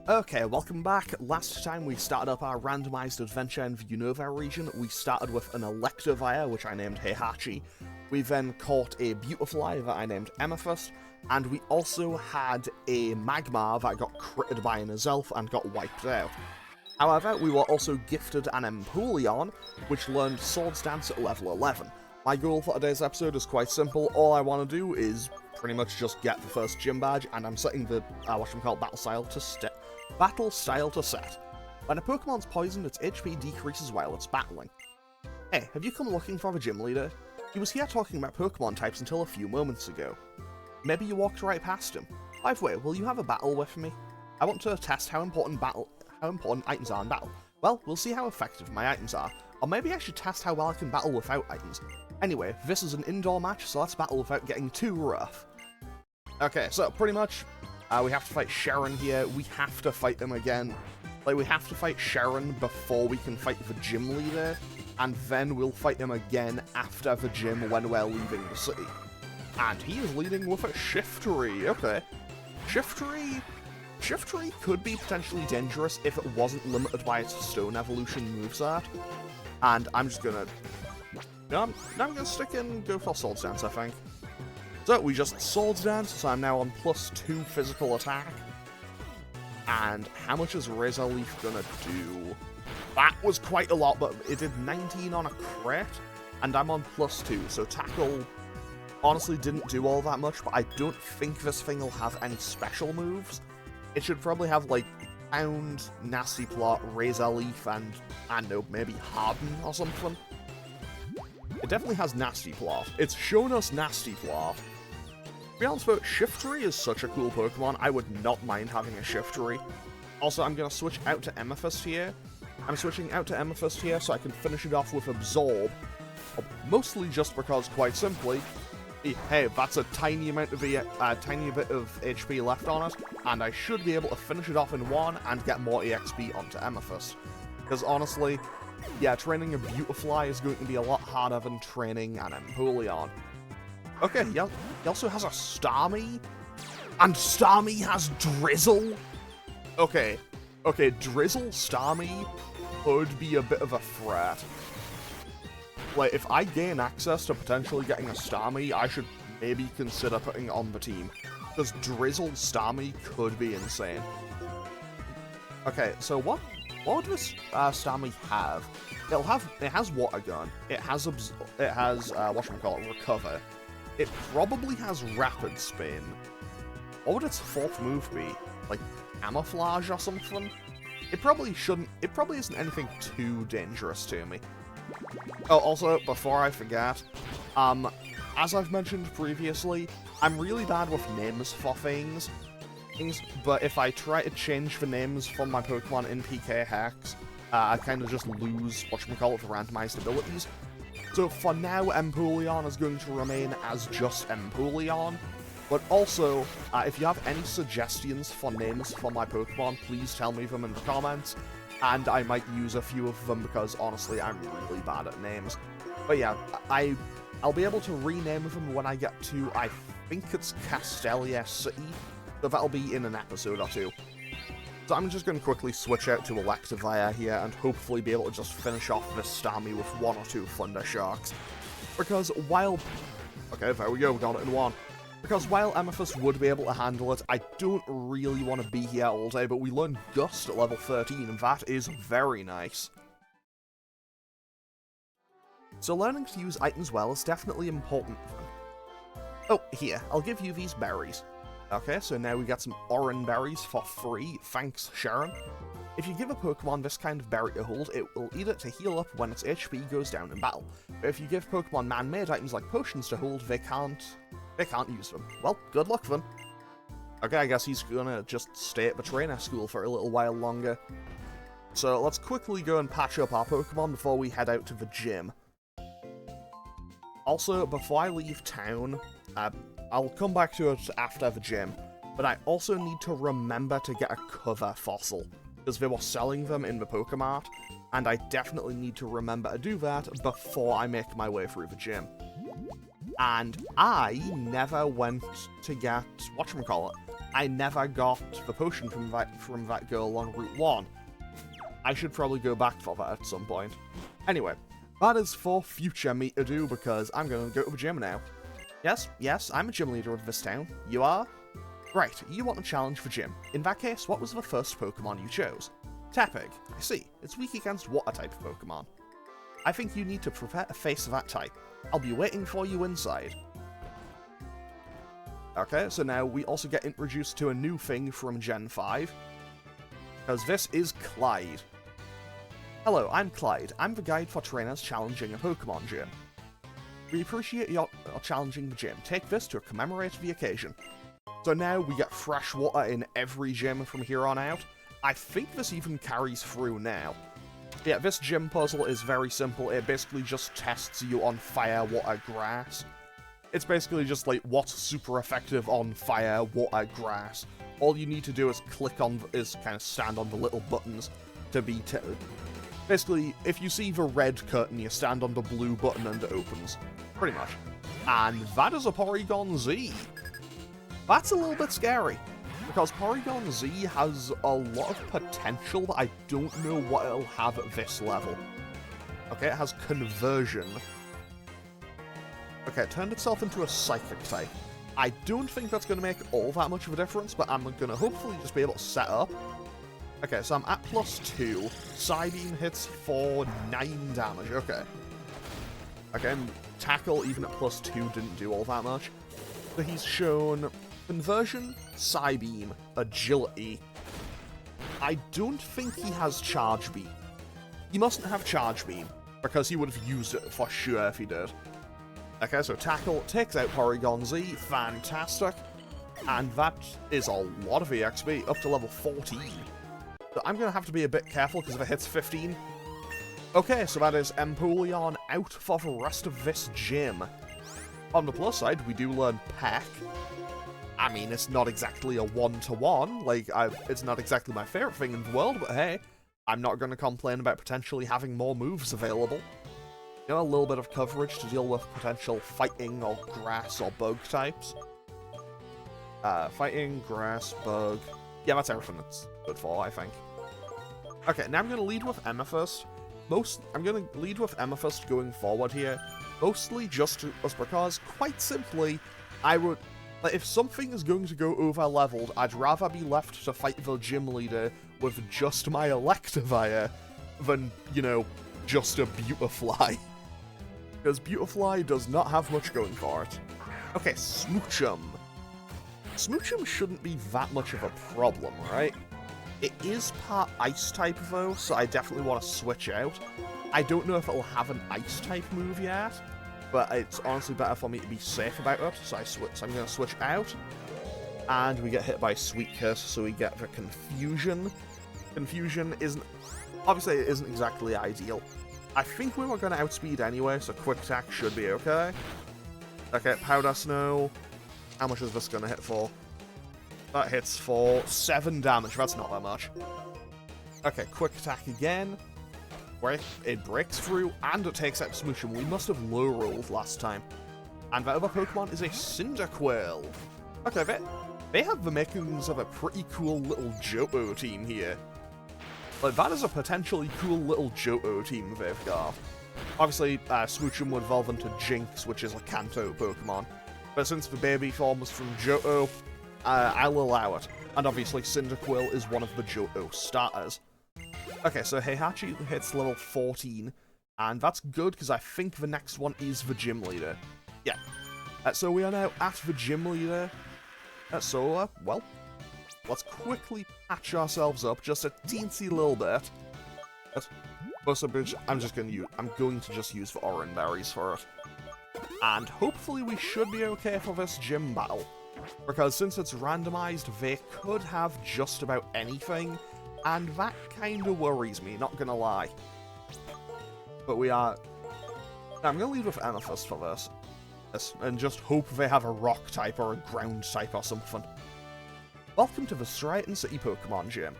Okay, welcome back. Last time we started up our randomised adventure in the Unova region. We started with an Electivire, which I named Heihachi. We then caught a Beautifly that I named Amethyst, and we also had a Magmar that got critted by an Azelf and got wiped out. However, we were also gifted an Empoleon, which learned Swords Dance at level 11. My goal for today's episode is quite simple. All I want to do is pretty much just get the first gym badge, and I'm setting the, battle style to set. When a Pokemon's poisoned, its HP decreases while it's battling. Hey, have you come looking for the gym leader? He was here talking about Pokemon types until a few moments ago. Maybe you walked right past him. By the way, will you have a battle with me? I want to test how important items are in battle. Well, we'll see how effective my items are. Or maybe I should test how well I can battle without items. Anyway, this is an indoor match, so let's battle without getting too rough. Okay, so pretty much, we have to fight Sharon here. We have to fight him again. Like, we have to fight Sharon before we can fight the gym leader, and then we'll fight him again after the gym when we're leaving the city. And he is leading with a Shiftry. Okay. Shiftry could be potentially dangerous if it wasn't limited by its Stone Evolution moveset. And I'm just gonna... No, I'm gonna stick in, go for Swords Dance, I think. So, we just Swords Dance, so I'm now on +2 physical attack. And how much is Razor Leaf gonna do? That was quite a lot, but it did 19 on a crit, and I'm on +2, so Tackle honestly didn't do all that much, but I don't think this thing will have any special moves. It should probably have, like, Pound, Nasty Plot, Razor Leaf, and, I don't know, maybe Harden or something. It definitely has Nasty Plot. It's shown us Nasty Plot. To be honest though, Shiftry is such a cool Pokemon, I would not mind having a Shiftry. Also, I'm going to switch out to Amethyst here. I'm switching out to Amethyst here so I can finish it off with Absorb. Mostly just because, quite simply, hey, that's a tiny amount of tiny bit of HP left on it, and I should be able to finish it off in one and get more EXP onto Amethyst. Because honestly, yeah, training a Beautifly is going to be a lot harder than training an Empoleon. Okay, he also has a Starmie, and Starmie has Drizzle. Okay, Drizzle Starmie could be a bit of a threat. Like, if I gain access to potentially getting a Starmie, I should maybe consider putting it on the team. Because Drizzle Starmie could be insane. Okay, so what would this Starmie have? It has Water Gun. It has Recover. It probably has Rapid Spin. What would its fourth move be? Like Camouflage or something? It probably isn't anything too dangerous to me. Oh, also, before I forget, as I've mentioned previously, I'm really bad with names for things, but if I try to change the names from my Pokemon in PK Hex, I kind of just lose the randomized abilities. So for now, Empoleon is going to remain as just Empoleon, but also, if you have any suggestions for names for my Pokemon, please tell me them in the comments, and I might use a few of them because honestly, I'm really bad at names. But yeah, I'll be able to rename them when I get to, I think it's Castelia City, so that'll be in an episode or two. So I'm just going to quickly switch out to Electivire here and hopefully be able to just finish off this Starmie with 1 or 2 Thunder Sharks. Because while... Okay, there we go, we got it in 1. Because while Amethyst would be able to handle it, I don't really want to be here all day, but we learned Gust at level 13, and that is very nice. So learning to use items well is definitely important. Oh, here, I'll give you these berries. Okay, so now we got some Oran berries for free, thanks Sharon. If you give a Pokemon this kind of berry to hold, it will eat it to heal up when its HP goes down in battle. But if you give Pokemon man-made items like potions to hold, they can't use them. Well, good luck then. Okay, I guess he's gonna just stay at the trainer school for a little while longer. So let's quickly go and patch up our Pokemon before we head out to the gym. Also, before I leave town, I'll come back to it after the gym, but I also need to remember to get a cover fossil, because they were selling them in the Pokemart, and I definitely need to remember to do that before I make my way through the gym. And I never went to get, I never got the potion from that girl on Route 1. I should probably go back for that at some point. Anyway, that is for future me to do, because I'm going to go to the gym now. Yes, I'm a gym leader of this town. You are? Right, you want to challenge the gym. In that case, what was the first Pokemon you chose? Tepig. I see. It's weak against water-type Pokemon. I think you need to prepare a face of that type. I'll be waiting for you inside. Okay, so now we also get introduced to a new thing from Gen 5. Because this is Clyde. Hello, I'm Clyde. I'm the guide for trainers challenging a Pokemon gym. We appreciate your challenging the gym. Take this to commemorate the occasion. So now we get fresh water in every gym from here on out. I think this even carries through now. Yeah, this gym puzzle is very simple. It basically just tests you on fire, water, grass. It's basically just like what's super effective on fire, water, grass. All you need to do is kind of stand on the little buttons to be... Basically, if you see the red curtain, you stand on the blue button and it opens. Pretty much. And that is a Porygon Z. That's a little bit scary, because Porygon Z has a lot of potential that I don't know what it'll have at this level. Okay, it has Conversion. Okay, it turned itself into a Psychic type. I don't think that's going to make all that much of a difference, but I'm going to hopefully just be able to set up. Okay, so I'm at +2. Psybeam hits for 9 damage. Okay. Again, Tackle, even at +2, didn't do all that much. So he's shown Conversion, Psybeam, Agility. I don't think he has Charge Beam. He mustn't have Charge Beam, because he would have used it for sure if he did. Okay, so Tackle takes out Porygon Z. Fantastic. And that is a lot of EXP, up to level 14. So I'm going to have to be a bit careful, because if it hits 15... Okay, so that is Empoleon out for the rest of this gym. On the plus side, we do learn Peck. I mean, it's not exactly a one-to-one, like, it's not exactly my favourite thing in the world, but hey, I'm not going to complain about potentially having more moves available. You know, a little bit of coverage to deal with potential fighting or grass or bug types. Fighting, grass, bug... Yeah, that's everything that's good for, I think. Okay, now I'm going to lead with Amethyst. I'm going to lead with Amethyst going forward here, mostly just because, quite simply, if something is going to go over-leveled, I'd rather be left to fight the gym leader with just my Electivire than, you know, just a Beautifly. Because Beautifly does not have much going for it. Okay, Smoochum. Smoochum shouldn't be that much of a problem, right? It is part Ice-type, though, so I definitely want to switch out. I don't know if it'll have an Ice-type move yet, but it's honestly better for me to be safe about it, so I'm going to switch out. And we get hit by Sweet Kiss, so we get the Confusion. Confusion isn't... Obviously, it isn't exactly ideal. I think we were going to outspeed anyway, so Quick Attack should be okay. Okay, Powder Snow. How much is this going to hit for? That hits for 7 damage. That's not that much. Okay, Quick Attack again. It breaks through, and it takes out Smoochum. We must have low-rolled last time. And that other Pokemon is a Cyndaquil. Okay, they have the makings of a pretty cool little Johto team here. Like, that is a potentially cool little Johto team they've got. Obviously, Smoochum would evolve into Jinx, which is a Kanto Pokemon. But since the baby form was from Johto, I'll allow it. And obviously, Cyndaquil is one of the Johto starters. Okay, so Heihachi hits level 14, and that's good, because I think the next one is the gym leader. Yeah. So we are now at the gym leader. Well, let's quickly patch ourselves up just a teensy little bit. I'm going to just use the Oran Berries for it. And hopefully we should be okay for this gym battle. Because since it's randomized, they could have just about anything, and that kind of worries me, not gonna lie. But I'm gonna lead with Amethyst for this. And just hope they have a rock type or a ground type or something. Welcome to the Striaton City Pokemon Gym.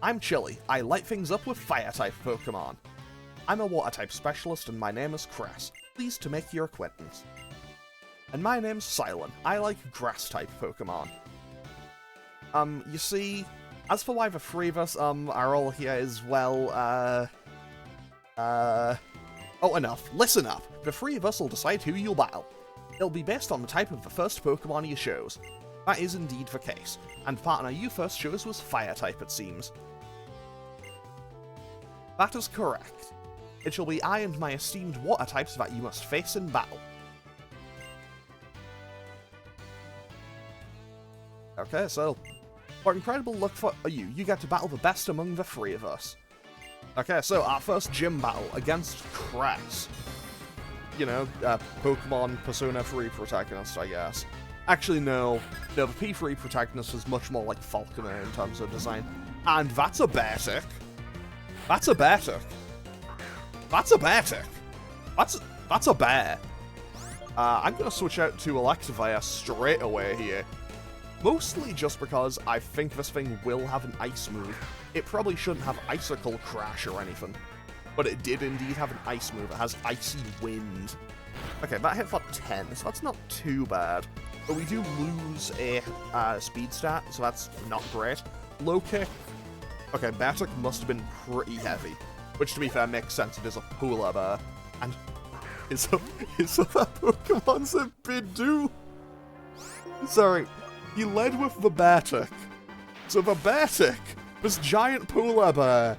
I'm Chili. I light things up with fire-type Pokemon. I'm a water-type specialist and my name is Cress. Pleased to make your acquaintance. and my name's Silent. I like grass-type Pokemon. You see, as for why the three of us, are all here as well, oh, enough. Listen up. The three of us will decide who you'll battle. It'll be based on the type of the first Pokemon you chose. That is indeed the case, and the partner you first chose was Fire-type, it seems. That is correct. It shall be I and my esteemed Water types that you must face in battle. Okay, so, for incredible luck for you, you get to battle the best among the three of us. Okay, so our first gym battle against Cress. You know, Pokemon Persona 3 protagonist, I guess. Actually, no. No, the P3 protagonist is much more like Falconer in terms of design. And that's a Beartic. That's a Beartic. That's a Beartic. That's a bear. I'm gonna switch out to Electivire straight away here. Mostly just because I think this thing will have an ice move. It probably shouldn't have Icicle Crash or anything. But it did indeed have an ice move. It has Icy Wind. Okay, that hit for 10, so that's not too bad. But we do lose a speed stat, so that's not great. Low kick. Okay, Beartic must have been pretty heavy. Which, to be fair, makes sense. It is a polar bear. And his other Pokemon's a Bidoof. Sorry, he led with the Beartic. So the Beartic, this giant polar bear,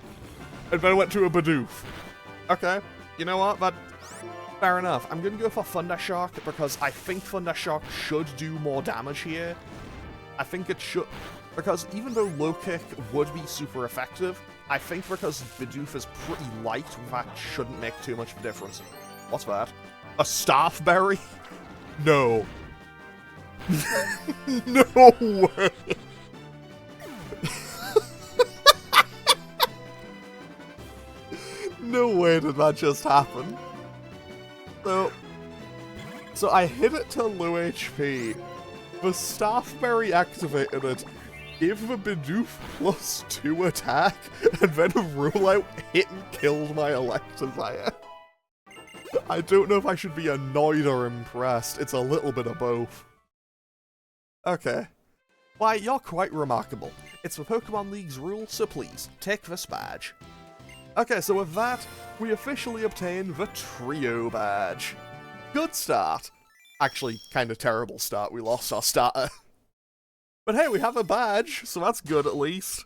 and then went to a Bidoof. Okay, you know what? Fair enough. I'm gonna go for Thundershock because I think Thundershock should do more damage here. I think it should, because even though Low Kick would be super effective, I think because Bidoof is pretty light, that shouldn't make too much of a difference. What's that? A Staffberry? No. No way! No way did that just happen. So I hit it to low HP. The Staffberry activated it, gave the Bidoof +2 attack, and then a rollout hit and killed my Electivire. I don't know if I should be annoyed or impressed. It's a little bit of both. Okay. Why, you're quite remarkable. It's the Pokemon League's rule, so please, take this badge. Okay, so with that, we officially obtain the Trio badge. Good start. Actually, kind of terrible start. We lost our starter. But hey, we have a badge, so that's good at least.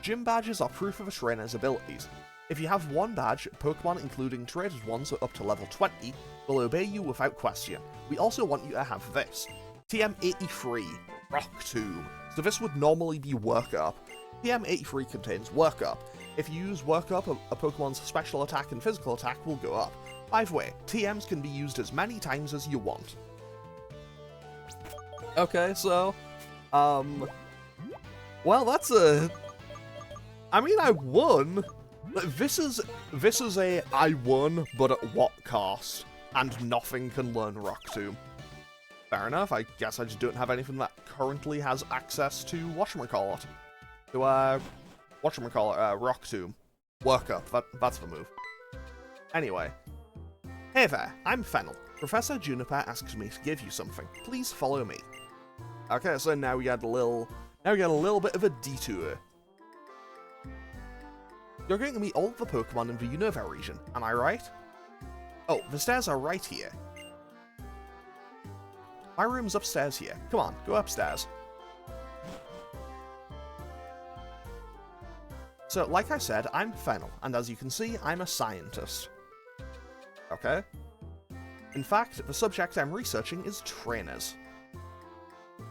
Gym badges are proof of a trainer's abilities. If you have one badge, Pokemon, including traded ones up to level 20, will obey you without question. We also want you to have this. TM83, Rock Tomb. So this would normally be Work Up. TM83 contains Work Up. If you use Work Up, a Pokemon's special attack and physical attack will go up. Either way, TMs can be used as many times as you want. Okay, so, well, that's a... I mean, I won. This is a I won, but at what cost? And nothing can learn Rock Tomb. Fair enough, I guess I just don't have anything that currently has access to whatchamacallit. To, Rock Tomb. Work Up, that's the move. Anyway. Hey there, I'm Fennel. Professor Juniper asks me to give you something. Please follow me. Okay, so now we get a little bit of a detour. You're going to meet all of the Pokemon in the Unova region, am I right? Oh, the stairs are right here. My room's upstairs here. Come on, go upstairs. So, like I said, I'm Fennel, and as you can see, I'm a scientist. Okay? In fact, the subject I'm researching is trainers.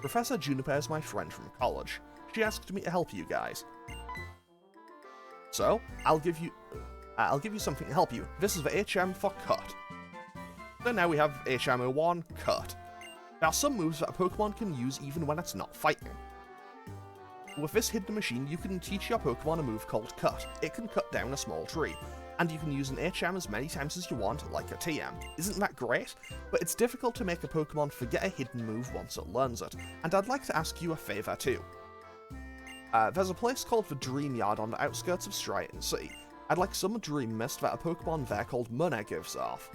Professor Juniper is my friend from college. She asked me to help you guys. So, I'll give you something to help you. This is the HM for Cut. So now we have HM01, Cut. There are some moves that a Pokemon can use even when it's not fighting. With this hidden machine, you can teach your Pokemon a move called Cut. It can cut down a small tree, and you can use an HM as many times as you want, like a TM. Isn't that great? But it's difficult to make a Pokemon forget a hidden move once it learns it, and I'd like to ask you a favour too. There's a place called the Dream Yard on the outskirts of Striaton City. I'd like some Dream Mist that a Pokemon there called Munna gives off.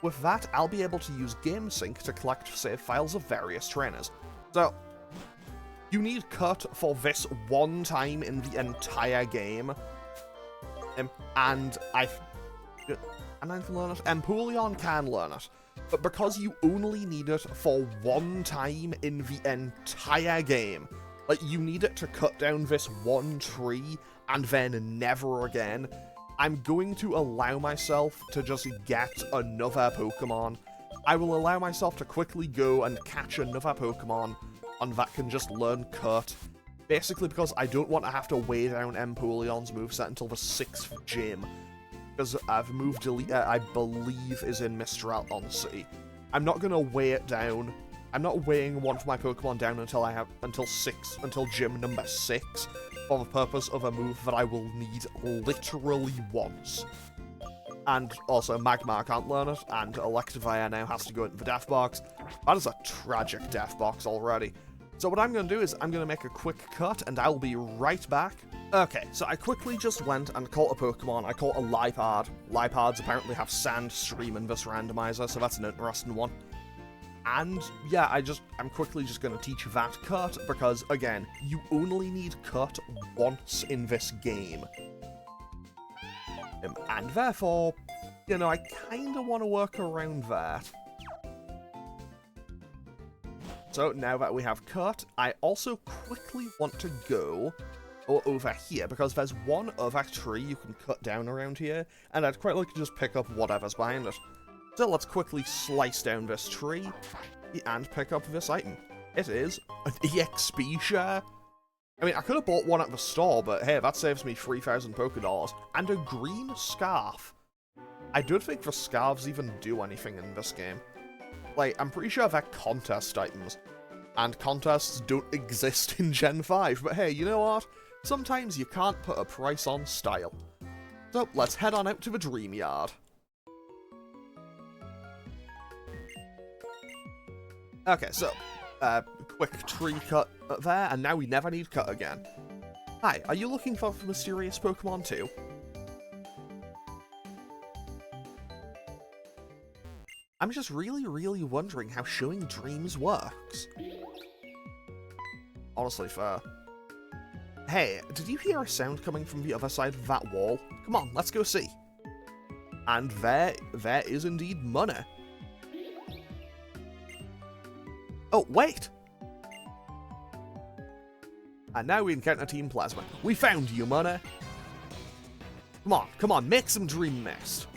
with that, I'll be able to use GameSync to collect save files of various trainers. So, you need Cut for this one time in the entire game. And I can learn it. Empoleon can learn it. But because you only need it for one time in the entire game, like, you need it to cut down this one tree and then never again, I'm going to allow myself to just get another Pokemon. I will allow myself to quickly go and catch another Pokemon, and that can just learn Cut. Basically because I don't want to have to weigh down Empoleon's moveset until the 6th gym. Because the move delete, I believe, is in Mistral City. I'm not going to weigh it down. I'm not weighing one of my Pokemon down until gym number 6, for the purpose of a move that I will need literally once. And also, Magmar can't learn it, and Electivire now has to go into the Death Box. That is a tragic Death Box already. So what I'm going to do is I'm going to make a quick cut, and I'll be right back. Okay, so I quickly just went and caught a Pokemon. I caught a Liepard. Liepards apparently have Sand Stream in this randomizer, so that's an interesting one. And yeah, I'm quickly just going to teach that Cut, because again, you only need Cut once in this game. And therefore, you know, I kind of want to work around that. So now that we have Cut, I also quickly want to go over here, because there's one other tree you can cut down around here, and I'd quite like to just pick up whatever's behind it. So let's quickly slice down this tree and pick up this item. It is an EXP share. I mean, I could have bought one at the store, but hey, that saves me 3,000 Pokédollars. And a green scarf. I don't think the scarves even do anything in this game. Like, I'm pretty sure they're contest items. And contests don't exist in Gen 5, but hey, you know what? Sometimes you can't put a price on style. So, let's head on out to the Dream Yard. Okay, so, quick tree cut there, and now we never need cut again. Hi, are you looking for mysterious Pokemon too? I'm just really wondering how showing dreams works. Honestly, fair. Hey, did you hear a sound coming from the other side of that wall? Come on, let's go see. And there is indeed money. Oh, wait! And now we encounter Team Plasma. We found you, money! Come on, make some Dream Mist.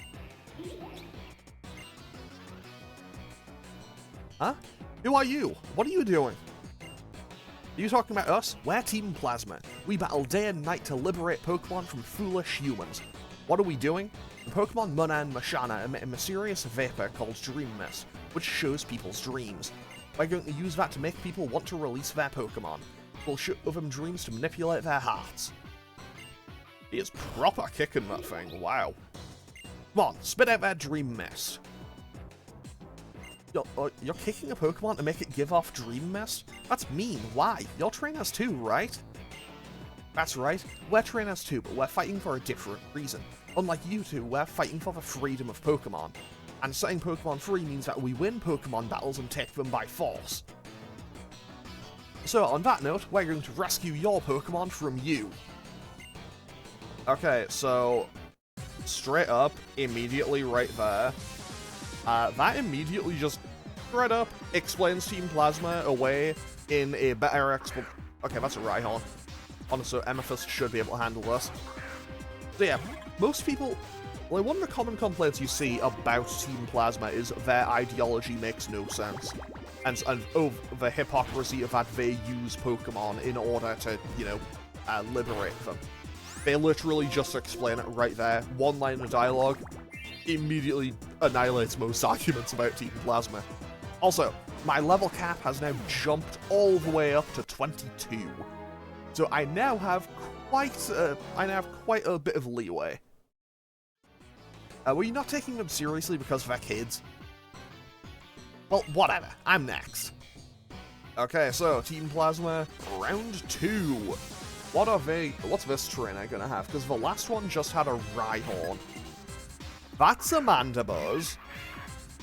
Huh? Who are you? What are you doing? Are you talking about us? We're Team Plasma. We battle day and night to liberate Pokemon from foolish humans. What are we doing? The Pokemon Muna and Mashana emit a mysterious vapor called Dream Mist, which shows people's dreams. We're going to use that to make people want to release their Pokemon. We'll show them dreams to manipulate their hearts. He is proper kicking that thing, wow. Come on, spit out that Dream Mist. You're kicking a Pokemon to make it give off Dream Mist? That's mean, why? You're trainers too, right? That's right, we're trainers too, but we're fighting for a different reason. Unlike you two, we're fighting for the freedom of Pokemon. And setting Pokemon free means that we win Pokemon battles and take them by force. So on that note, we're going to rescue your Pokemon from you. Okay, so straight up, immediately right there, that immediately just straight up explains Team Plasma away in a better Okay, that's a Rhyhorn. Honestly, Amethyst should be able to handle this. So yeah, most people... Well, one of the common complaints you see about Team Plasma is their ideology makes no sense. And the hypocrisy of that they use Pokemon in order to, you know, liberate them. They literally just explain it right there. One line of dialogue immediately annihilates most arguments about Team Plasma. Also, my level cap has now jumped all the way up to 22. So I now have quite a bit of leeway. Were you not taking them seriously because they're kids? Well, whatever. I'm next. Okay, so Team Plasma, round 2. What's this trainer gonna have? Because the last one just had a Rhyhorn. That's a Mandibuzz.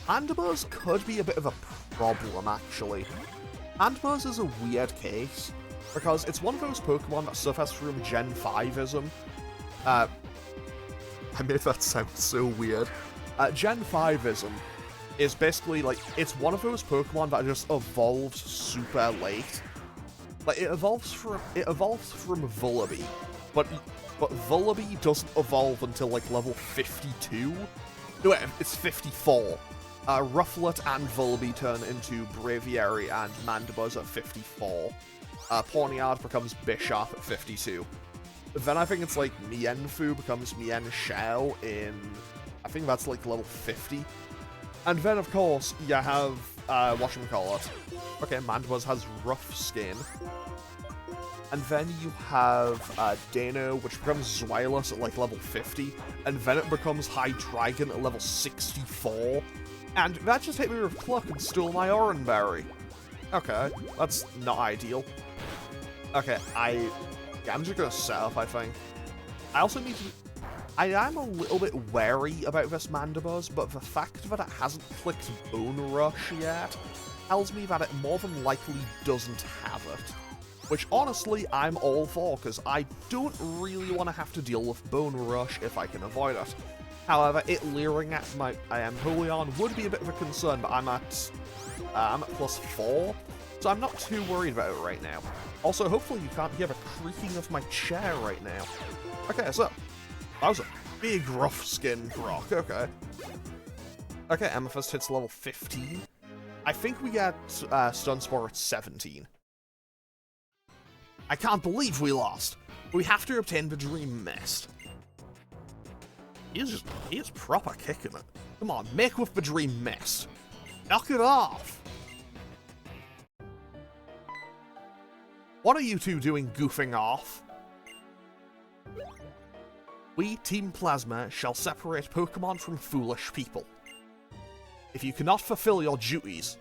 Mandibuzz could be a bit of a problem, actually. Mandibuzz is a weird case, because it's one of those Pokemon that suffers from Gen 5-ism. I made that sound so weird. Gen 5-ism is basically, like, it's one of those Pokemon that just evolves super late. Like, it evolves from Vullaby, but Vullaby doesn't evolve until, like, level 52? No, wait, it's 54. Rufflet and Vullaby turn into Braviary and Mandibuzz at 54. Pawniard becomes Bisharp at 52. Then I think it's like Mienfoo becomes Mienshao in... I think that's like level 50. And then, of course, you have, whatchamacallit. Okay, Mandibuzz has rough skin. And then you have Dano, which becomes Zweilous at like level 50. And then it becomes Hydreigon at level 64. And that just hit me with Cluck and stole my Oranberry. Okay, that's not ideal. Okay, I'm just gonna set up, I think. I also need to... I am a little bit wary about this Mandibuzz, but the fact that it hasn't clicked Bone Rush yet tells me that it more than likely doesn't have it. Which, honestly, I'm all for, because I don't really want to have to deal with Bone Rush if I can avoid it. However, it leering at my Empoleon would be a bit of a concern, but I'm at +4, so I'm not too worried about it right now. Also, hopefully you can't hear the creaking of my chair right now. Okay, so, that was a big rough skin rock, okay. Okay, Amethyst hits level 15. I think we get Stun Spore at 17. I can't believe we lost. We have to obtain the Dream Mist. He is proper kicking it. Come on, make with the Dream Mist. Knock it off! What are you two doing goofing off? We, Team Plasma, shall separate Pokemon from foolish people. If you cannot fulfill your duties...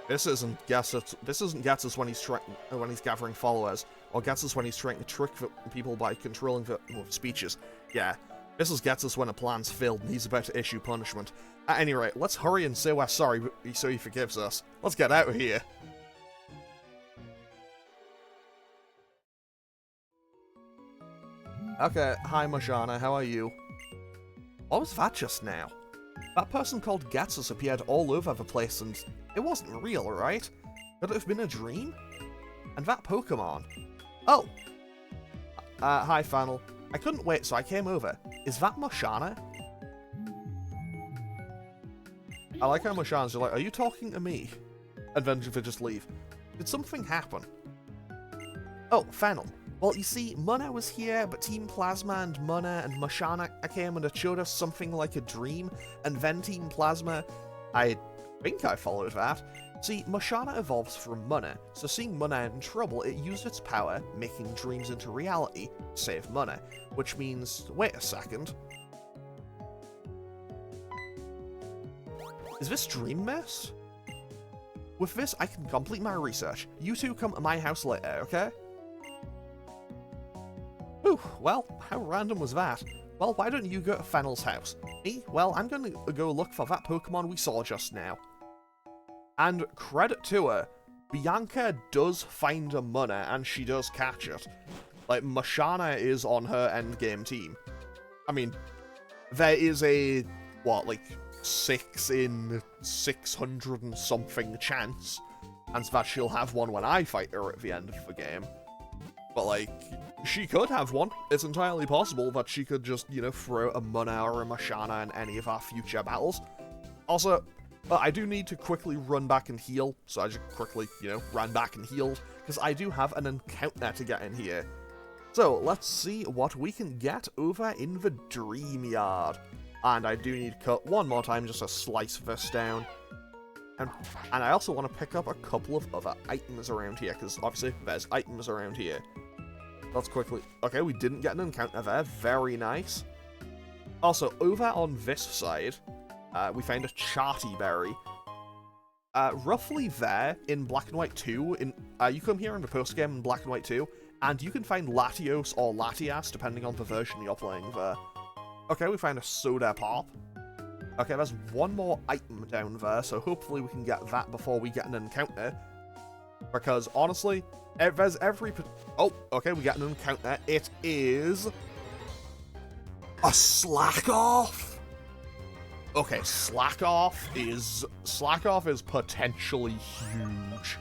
This isn't Getsus when he's gathering followers, or Getsus when he's trying to trick people by controlling the speeches. Yeah, this is Getsus when a plan's failed and he's about to issue punishment. At any rate, let's hurry and say we're sorry so he forgives us. Let's get out of here. Okay, hi Mashana, how are you? What was that just now? That person called Getsus appeared all over the place and it wasn't real, right? Could it have been a dream? And that Pokemon... Oh! Hi Fannel. I couldn't wait, so I came over. Is that Mashana? I like how Mashana's like, are you talking to me? And then they just leave. Did something happen? Oh, Fennel. Well, you see, Munna was here, but Team Plasma and Munna and Mashana came and it showed us something like a dream, and then Team Plasma... I think I followed that. See, Mashana evolves from Munna, so seeing Munna in trouble, it used its power, making dreams into reality, to save Munna, which means... Wait a second. Is this Dream Mist? With this, I can complete my research. You two come to my house later, okay? Ooh, well, how random was that? Well, why don't you go to Fennel's house? Me? Well, I'm gonna go look for that Pokemon we saw just now. And credit to her, Bianca does find a Munna, and she does catch it. Like, Mashana is on her endgame team. I mean, there is a, what, like, 6 in 600 and something chance, and that she'll have one when I fight her at the end of the game. But, like, she could have one. It's entirely possible that she could just, you know, throw a Munna or a Mashana in any of our future battles. Also, I do need to quickly run back and heal, so I just quickly, you know, ran back and healed, because I do have an encounter to get in here. So, let's see what we can get over in the Dream Yard. And I do need to cut one more time just to slice this down. And I also want to pick up a couple of other items around here, because obviously there's items around here. Let's quickly... Okay, we didn't get an encounter there. Very nice. Also, over on this side, we found a Charty Berry. Roughly there, in Black and White 2, you come here in the post-game in Black and White 2, and you can find Latios or Latias, depending on the version you're playing there. Okay, we found a Soda Pop. Okay, there's one more item down there, so hopefully we can get that before we get an encounter. Because, honestly, there's every... Oh, okay, we get an encounter. It is... a Slack Off! Okay, Slack Off is potentially huge.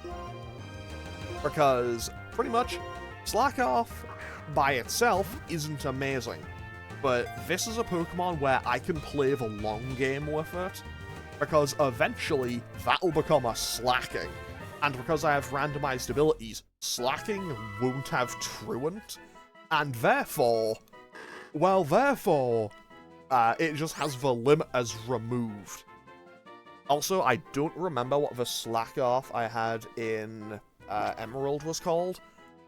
Because, pretty much, Slack Off by itself isn't amazing. But this is a Pokemon where I can play the long game with it, because eventually that'll become a Slacking. And because I have randomized abilities, Slacking won't have Truant, and therefore, it just has the limit as removed. Also, I don't remember what the Slack Off I had in Emerald was called,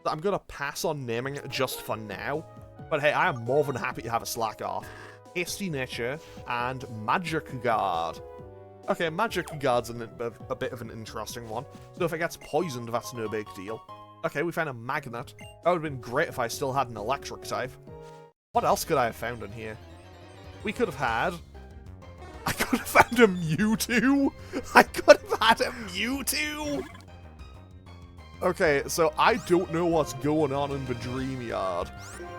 so I'm gonna pass on naming it just for now. But hey, I am more than happy to have a Slack Off. Hasty Nature and Magic Guard. Okay, Magic Guard's a bit of an interesting one. So if it gets poisoned, that's no big deal. Okay, we found a Magnet. That would have been great if I still had an Electric type. What else could I have found in here? We could have had... I could have found a Mewtwo! I could have had a Mewtwo! Okay, so I don't know what's going on in the Dream Yard,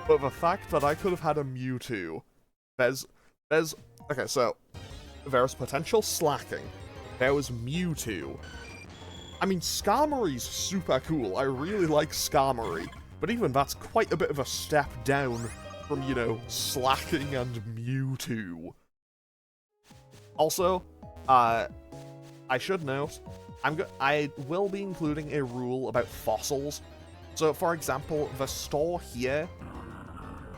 but the fact that I could have had a Mewtwo, okay, so there's potential Slacking, there was Mewtwo. I mean, Skarmory's super cool, I really like Skarmory, but even that's quite a bit of a step down from, you know, Slacking and Mewtwo. Also, I should note, I will be including a rule about fossils. So, for example, the store here...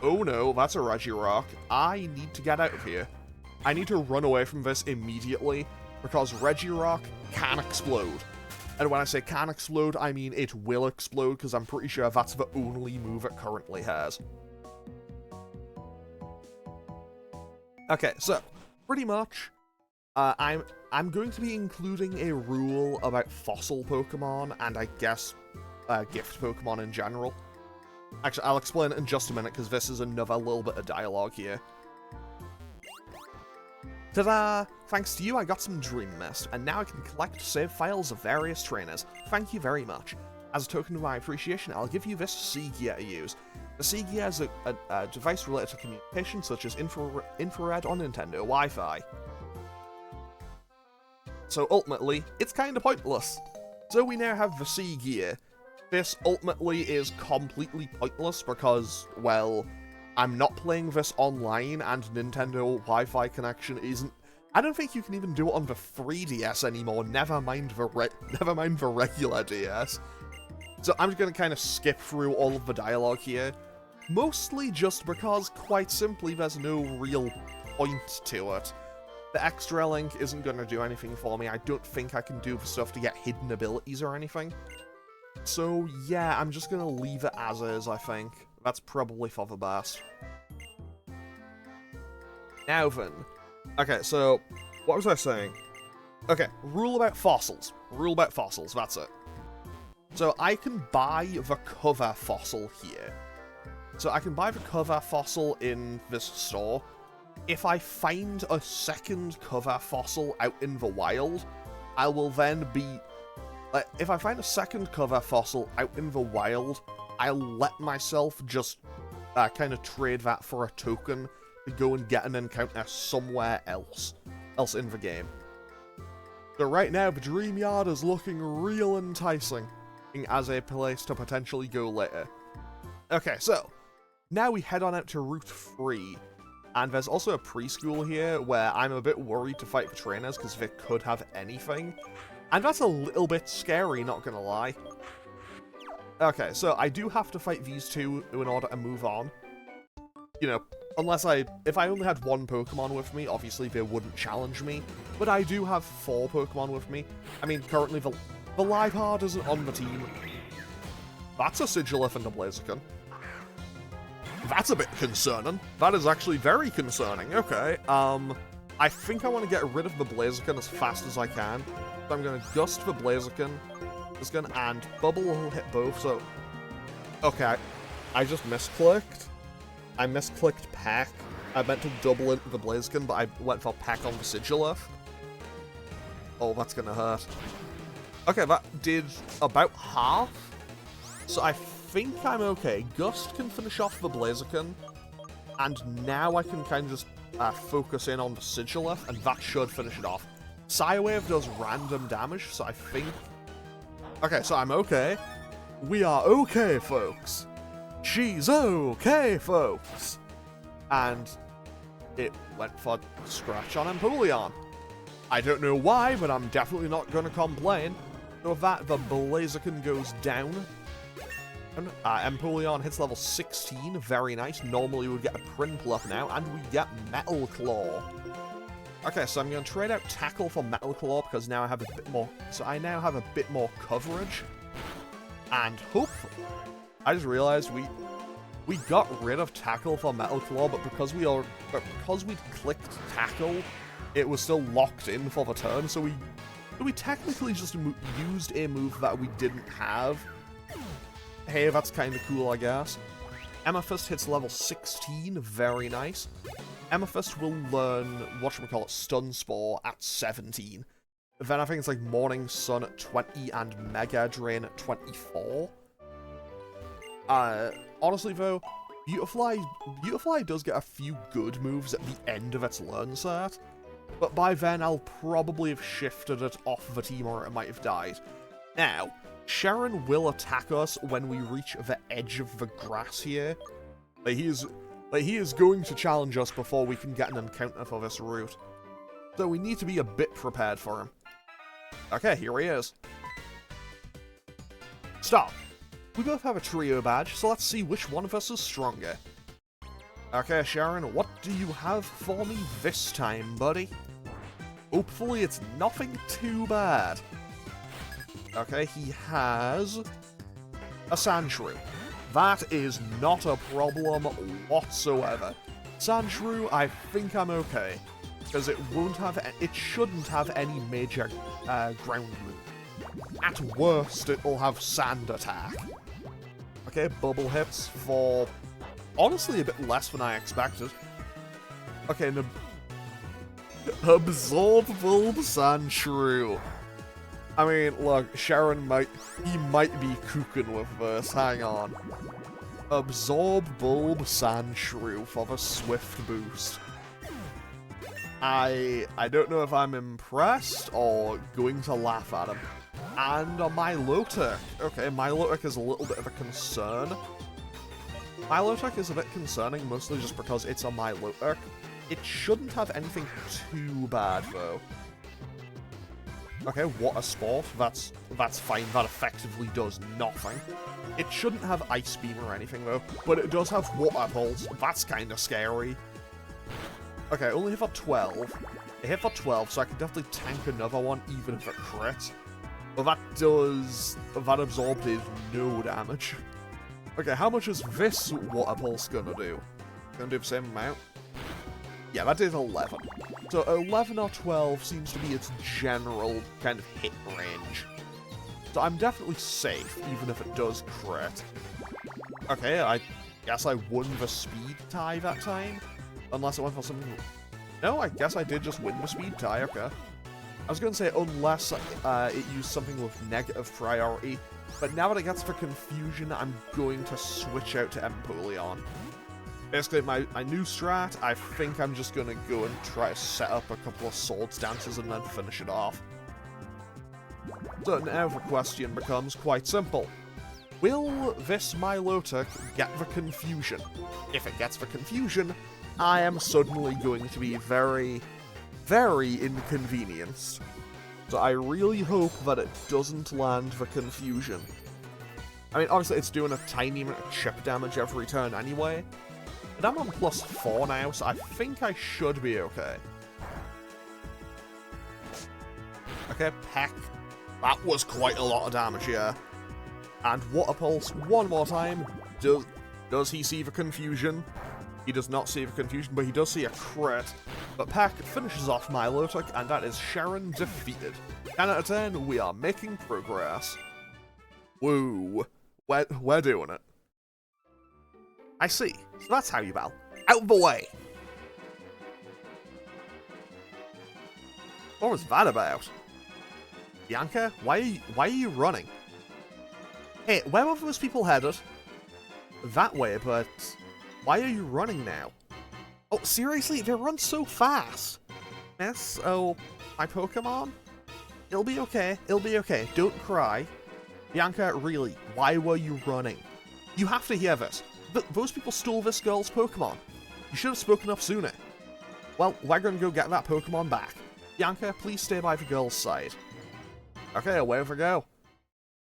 Oh no, that's a Reshiram. I need to get out of here. I need to run away from this immediately, because Reshiram can explode. And when I say can explode, I mean it will explode, because I'm pretty sure that's the only move it currently has. Okay, so, pretty much... I'm going to be including a rule about fossil Pokemon, and I guess gift Pokemon in general. Actually, I'll explain it in just a minute, because this is another little bit of dialogue here. Ta-da! Thanks to you, I got some Dream Mist, and now I can collect save files of various trainers. Thank you very much. As a token of my appreciation, I'll give you this C-Gear to use. The C-Gear is a device related to communication, such as infrared or Nintendo Wi-Fi. So ultimately, it's kind of pointless. So we now have the C-Gear. This ultimately is completely pointless because, well, I'm not playing this online and Nintendo Wi-Fi connection isn't... I don't think you can even do it on the 3DS anymore, never mind the regular DS. So I'm just going to kind of skip through all of the dialogue here. Mostly just because, quite simply, there's no real point to it. The extra link isn't going to do anything for me. I don't think I can do the stuff to get hidden abilities or anything. So yeah, I'm just going to leave it as is, I think. That's probably for the best. Now then. Okay, so, what was I saying? Okay, rule about fossils. Rule about fossils, that's it. So I can buy the cover fossil here. So I can buy the cover fossil in this store. If I find a second cover fossil out in the wild, I will then be... if I find a second cover fossil out in the wild, I'll let myself just kind of trade that for a token to go and get an encounter somewhere else in the game. So right now, the Dream Yard is looking real enticing as a place to potentially go later. Okay, so, now we head on out to Route 3. And there's also a preschool here where I'm a bit worried to fight the trainers because they could have anything. And that's a little bit scary, not gonna lie. Okay, so I do have to fight these two in order to move on. You know, if I only had one Pokemon with me, obviously they wouldn't challenge me. But I do have 4 Pokemon with me. I mean, currently the Liepard isn't on the team. That's a Sigilif and a Blaziken. That's a bit concerning. That is actually very concerning. Okay, I think I want to get rid of the Blaziken as fast as I can. So I'm going to Gust the Blaziken, and Bubble will hit both, so... Okay, I just misclicked. I misclicked Peck. I meant to double into the Blaziken, but I went for Peck on the Sigilith. Oh, that's gonna hurt. Okay, that did about half. So I think I'm okay. Gust can finish off the Blaziken. And now I can kind of just focus in on the Sigilith, and that should finish it off. Psy Wave does random damage, so I think... Okay, so I'm okay. We are okay, folks. She's okay, folks. And it went for Scratch on Empoleon. I don't know why, but I'm definitely not going to complain. So with that, the Blaziken goes down. Empoleon hits level 16, very nice. Normally we would get a Prinplup now, and we get Metal Claw. Okay, so I'm going to trade out Tackle for Metal Claw, because now I have a bit more... So I now have a bit more coverage. And hopefully... I just realized we got rid of Tackle for Metal Claw, but because we'd clicked Tackle, it was still locked in for the turn, so we technically just used a move that we didn't have. Hey, that's kind of cool, I guess. Amethyst hits level 16, very nice. Amethyst will learn, whatchamacallit, Stun Spore at 17. Then I think it's like Morning Sun at 20 and Mega Drain at 24. Honestly though, Beautifly does get a few good moves at the end of its learn set, but by then I'll probably have shifted it off the team or it might have died. Now, Sharon will attack us when we reach the edge of the grass here. He is going to challenge us before we can get an encounter for this route. So we need to be a bit prepared for him. Okay, here he is. Stop. We both have a trio badge, so let's see which one of us is stronger. Okay, Sharon, what do you have for me this time, buddy? Hopefully it's nothing too bad. Okay, he has a Sandshrew. That is not a problem whatsoever. Sandshrew, I think I'm okay, because it shouldn't have any major ground move. At worst, it will have Sand Attack. Okay, Bubble hits for, honestly, a bit less than I expected. Okay, Absorb Bulb Sandshrew. I mean, look, Sharon might be cooking with this, hang on. Absorb Bulb Sandshrew for the Swift boost. I don't know if I'm impressed or going to laugh at him. And Milotic. Okay, Milotic is a little bit of a concern. Milotic is a bit concerning, mostly just because it's a Milotic. It shouldn't have anything too bad, though. Okay, Water Sport. That's fine. That effectively does nothing. It shouldn't have Ice Beam or anything, though. But it does have Water Pulse. That's kind of scary. Okay, only hit for 12. It hit for 12, so I can definitely tank another one, even if it crits. But that Absorb did no damage. Okay, how much is this Water Pulse gonna do? Gonna do the same amount? Yeah, that did 11. So 11 or 12 seems to be its general kind of hit range. So I'm definitely safe, even if it does crit. Okay, I guess I won the speed tie that time. Unless it went for something... No, I guess I did just win the speed tie, okay. I was going to say, unless it used something with negative priority. But now that it gets for Confusion, I'm going to switch out to Empoleon. Basically, my new strat, I think I'm just going to go and try to set up a couple of Swords Dances and then finish it off. So now the question becomes quite simple. Will this Milotic get the Confusion? If it gets the Confusion, I am suddenly going to be very, very inconvenienced. So I really hope that it doesn't land the Confusion. I mean, obviously it's doing a tiny amount of chip damage every turn anyway. But I'm on +4 now, so I think I should be okay. Okay, Peck. That was quite a lot of damage, yeah. And Water Pulse one more time. Does he see the Confusion? He does not see the Confusion, but he does see a crit. But Peck finishes off Milotic, and that is Sharon defeated. 10 out of 10, we are making progress. Woo. We're doing it. I see. So that's how you battle. Out of the way! What was that about? Bianca, why are you running? Hey, where were those people headed? That way, but why are you running now? Oh, seriously? They run so fast. Yes, oh, my Pokemon? It'll be okay. It'll be okay. Don't cry. Bianca, really, why were you running? You have to hear this. Those people stole this girl's Pokemon. You should have spoken up sooner. Well, we're going to go get that Pokemon back. Bianca, please stay by the girl's side. Okay, away we go.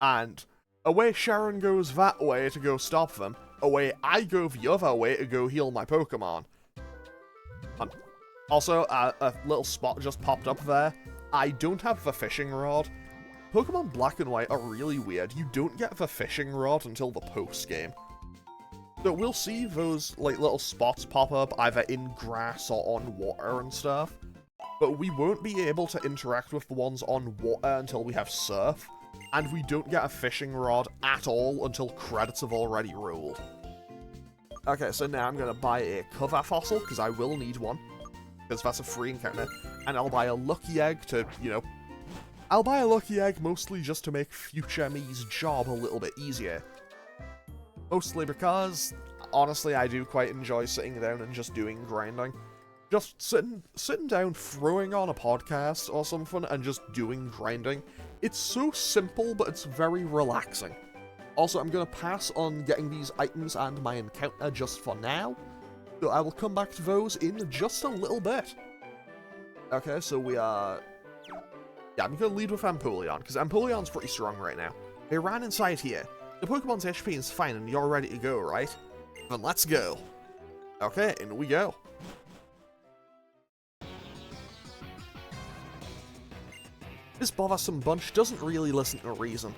And away Sharon goes that way to go stop them. Away I go the other way to go heal my Pokemon. Also, a little spot just popped up there. I don't have the fishing rod. Pokemon Black and White are really weird. You don't get the fishing rod until the post-game. So we'll see those like little spots pop up either in grass or on water and stuff. But we won't be able to interact with the ones on water until we have Surf. And we don't get a fishing rod at all until credits have already rolled. Okay, so now I'm going to buy a cover fossil, because I will need one. Because that's a free encounter. And I'll buy a lucky egg to, you know... I'll buy a lucky egg mostly just to make future me's job a little bit easier. Mostly because, honestly, I do quite enjoy sitting down and just doing grinding. Just sitting down, throwing on a podcast or something, and just doing grinding. It's so simple, but it's very relaxing. Also, I'm going to pass on getting these items and my encounter just for now. So I will come back to those in just a little bit. Okay, so we are... Yeah, I'm going to lead with Empoleon, because Empoleon's pretty strong right now. They ran inside here. The Pokemon's HP is fine and you're ready to go, right? Then let's go. Okay, in we go. This bothersome bunch doesn't really listen to reason.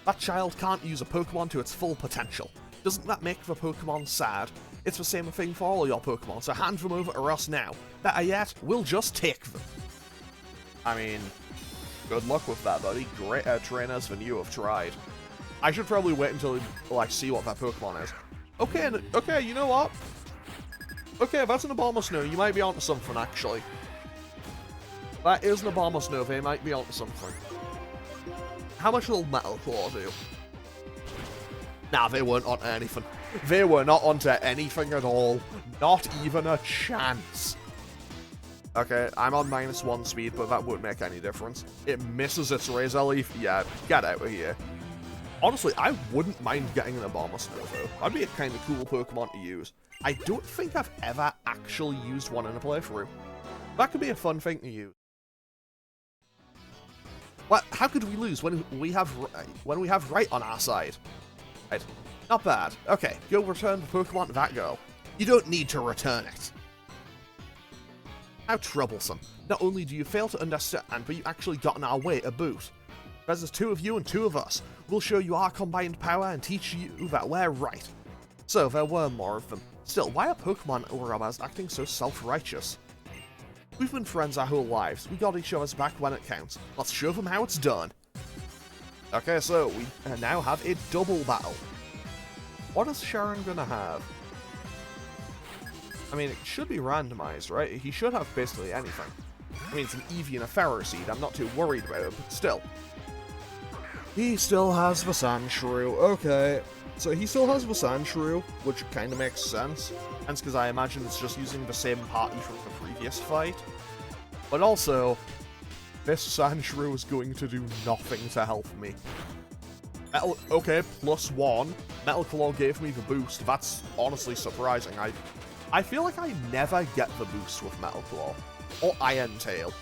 That child can't use a Pokemon to its full potential. Doesn't that make the Pokemon sad? It's the same thing for all your Pokemon, so hand them over to us now. Better yet, we'll just take them. I mean, good luck with that, buddy. Greater trainers than you have tried. I should probably wait until I see what that Pokemon is. Okay, you know what? Okay, that's an Abomasnow. You might be onto something, actually. That is an Abomasnow. They might be onto something. How much will Metal Claw do? Nah, they weren't onto anything. They were not onto anything at all. Not even a chance. Okay, I'm on -1 speed, but that won't make any difference. It misses its Razor Leaf. Yeah, get out of here. Honestly, I wouldn't mind getting an Abomasnow, though. That'd be a kind of cool Pokemon to use. I don't think I've ever actually used one in a playthrough. That could be a fun thing to use. What? How could we lose when we have right on our side? Right. Not bad. Okay, go return the Pokemon to that girl. You don't need to return it. How troublesome. Not only do you fail to understand, but you actually got in our way to boot. There's 2 of you and 2 of us. We'll show you our combined power and teach you that we're right. So, there were more of them. Still, why are Pokemon robbers acting so self-righteous? We've been friends our whole lives. We got each other's back when it counts. Let's show them how it's done. Okay, so we now have a double battle. What is Sharon gonna have? I mean, it should be randomized, right? He should have basically anything. I mean, it's an Eevee and a Ferroseed. I'm not too worried about it, but still. He still has the Sandshrew. Okay. So he still has the Sandshrew, which kind of makes sense. Hence, because I imagine it's just using the same party from the previous fight. But also, this Sandshrew is going to do nothing to help me. Okay, +1. Metal Claw gave me the boost. That's honestly surprising. I feel like I never get the boost with Metal Claw. Or Iron Tail.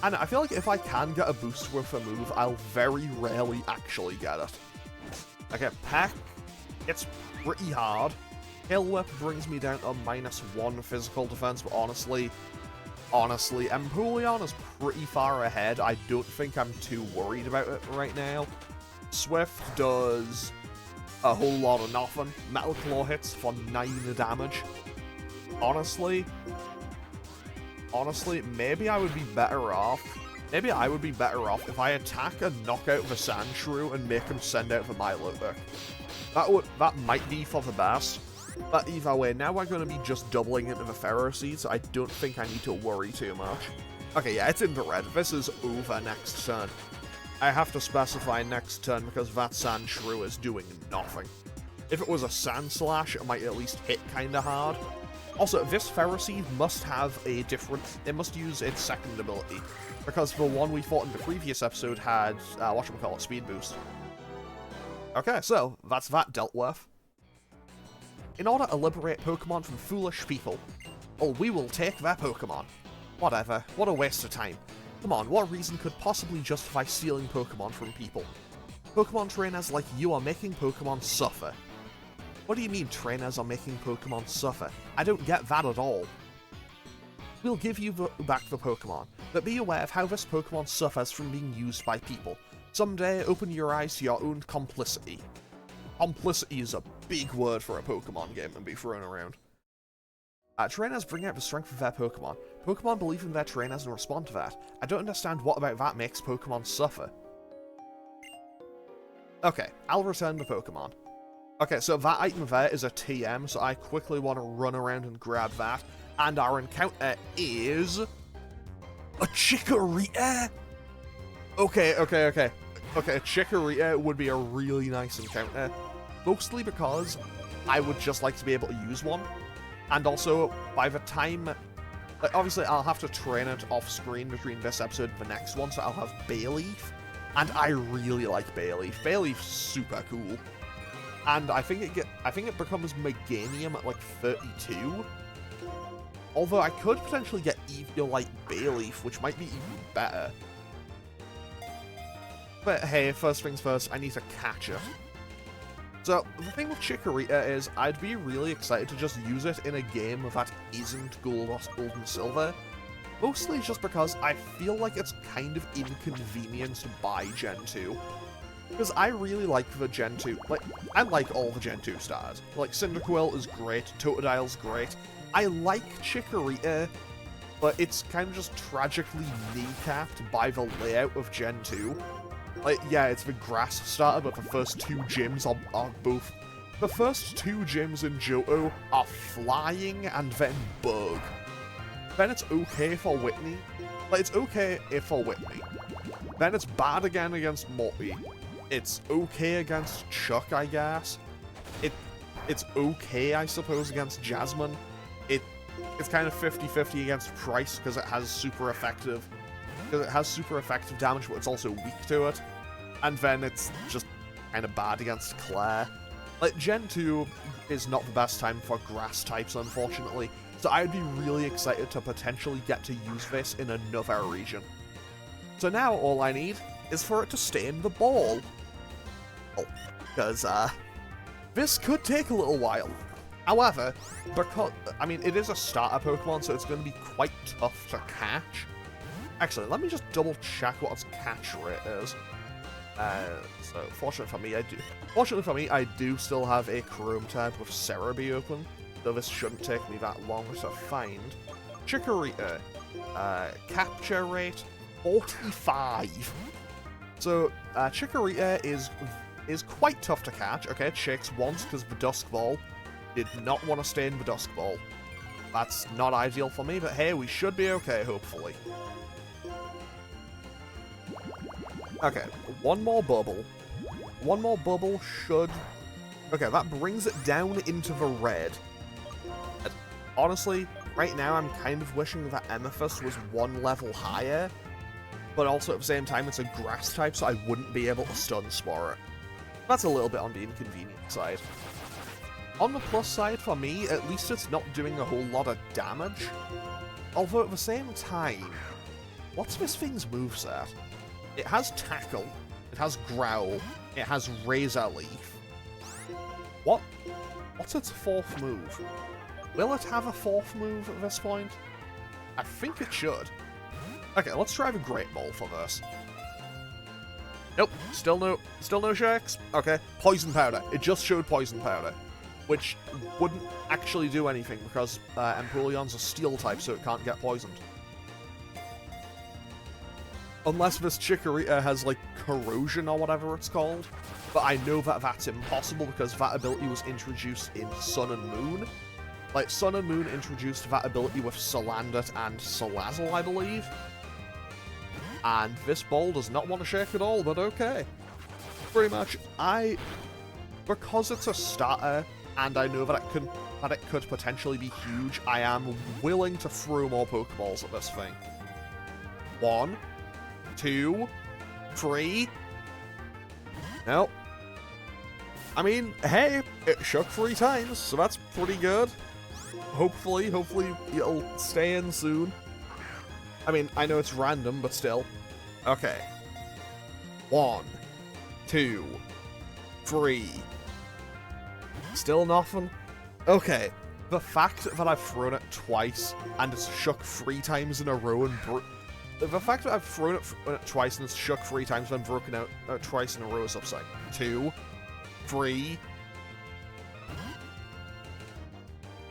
And I feel like if I can get a boost with a move, I'll very rarely actually get it. Okay, Peck. It's pretty hard. Tail Whip brings me down to -1 physical defense, but honestly, Empoleon is pretty far ahead. I don't think I'm too worried about it right now. Swift does a whole lot of nothing. Metal Claw hits for 9 damage. Honestly, maybe I would be better off. Maybe I would be better off if I attack and knock out the Sandshrew and make him send out the Milotic. That might be for the best. But either way, now we're going to be just doubling into the Ferroseed, so I don't think I need to worry too much. Okay, yeah, it's in the red. This is over next turn. I have to specify next turn because that Sandshrew is doing nothing. If it was a Sand Slash, it might at least hit kinda hard. Also, this Ferroseed must have a different... It must use its second ability, because the one we fought in the previous episode had, whatchamacallit, Speed Boost. Okay, so, that's that dealt with. In order to liberate Pokemon from foolish people, we will take their Pokemon. Whatever, what a waste of time. Come on, what reason could possibly justify stealing Pokemon from people? Pokemon trainers like you are making Pokemon suffer. What do you mean trainers are making Pokemon suffer? I don't get that at all. We'll give you back the Pokemon, but be aware of how this Pokemon suffers from being used by people. Someday, open your eyes to your own complicity. Complicity is a big word for a Pokemon game and be thrown around. Trainers bring out the strength of their Pokemon. Pokemon believe in their trainers and respond to that. I don't understand what about that makes Pokemon suffer. Okay, I'll return the Pokemon. Okay, so that item there is a TM, so I quickly want to run around and grab that. And our encounter is... a Chikorita? Okay, a Chikorita would be a really nice encounter. Mostly because I would just like to be able to use one. And also, by the time... obviously, I'll have to train it off-screen between this episode and the next one, so I'll have Bayleaf. And I really like Bayleaf. Bayleaf's super cool. And I think it becomes Meganium at, like, 32. Although I could potentially get Eviolite Bayleaf, which might be even better. But hey, first things first, I need to catch it. So, the thing with Chikorita is, I'd be really excited to just use it in a game that isn't Gold and Silver. Mostly just because I feel like it's kind of inconvenient by Gen 2. Because I really like the Gen 2, I like all the Gen 2 stars. Like, Cyndaquil is great, Totodile's great. I like Chikorita, but it's kind of just tragically kneecapped by the layout of Gen 2. Like, yeah, it's the grass starter, but the first two gyms are both... The first two gyms in Johto are Flying and then Bug. Then it's okay for Whitney. Like, it's okay for Whitney. Then it's bad again against Morty. It's okay against Chuck, I guess. It's okay, I suppose, against Jasmine. It's kind of 50-50 against Price, because it has super effective... Because it has super effective damage, but it's also weak to it. And then it's just kind of bad against Claire. Like, Gen 2 is not the best time for grass types, unfortunately. So I'd be really excited to potentially get to use this in another region. So now all I need is for it to stay in the ball. Because, this could take a little while. However, because, I mean, it is a starter Pokemon, so it's going to be quite tough to catch. Actually, let me just double check what its catch rate is. So, fortunately for me, I do still have a Chrome tab with Cerebi open, so this shouldn't take me that long to find. Chikorita, capture rate, 45. So, Chikorita is quite tough to catch. Okay, it shakes once because the Dusk Ball did not want to stay in the Dusk Ball. That's not ideal for me, but hey, we should be okay, hopefully. Okay, one more bubble. One more bubble should... Okay, that brings it down into the red. And honestly, right now I'm kind of wishing that Amethyst was one level higher, but also at the same time it's a grass type, so I wouldn't be able to Stun Spore it. That's a little bit on the inconvenient side. On the plus side, for me, at least it's not doing a whole lot of damage. Although at the same time, what's this thing's moveset? It has Tackle, it has Growl, it has Razor Leaf. What's its fourth move? Will it have a fourth move at this point? I think it should. Okay, let's try the Great Ball for this. Nope, still no shakes. Okay, Poison Powder. It just showed Poison Powder, which wouldn't actually do anything because Empoleon's a Steel type, so it can't get poisoned. Unless this Chikorita has, like, Corrosion or whatever it's called. But I know that that's impossible because that ability was introduced in Sun and Moon. Like, Sun and Moon introduced that ability with Salandit and Salazzle, I believe. And this ball does not want to shake at all, but okay. Pretty much, because it's a starter, and I know that it could potentially be huge, I am willing to throw more Pokeballs at this thing. 1, 2, 3. Nope. I mean, hey, it shook 3 times, so that's pretty good. Hopefully it'll stay in soon. I mean, I know it's random, but still. Okay. 1, 2, 3. Still nothing? Okay. The fact that I've thrown it twice and it's shook 3 times in a row and the fact that I've thrown it twice and it's shook 3 times and broken out twice in a row is upsetting. 2, 3.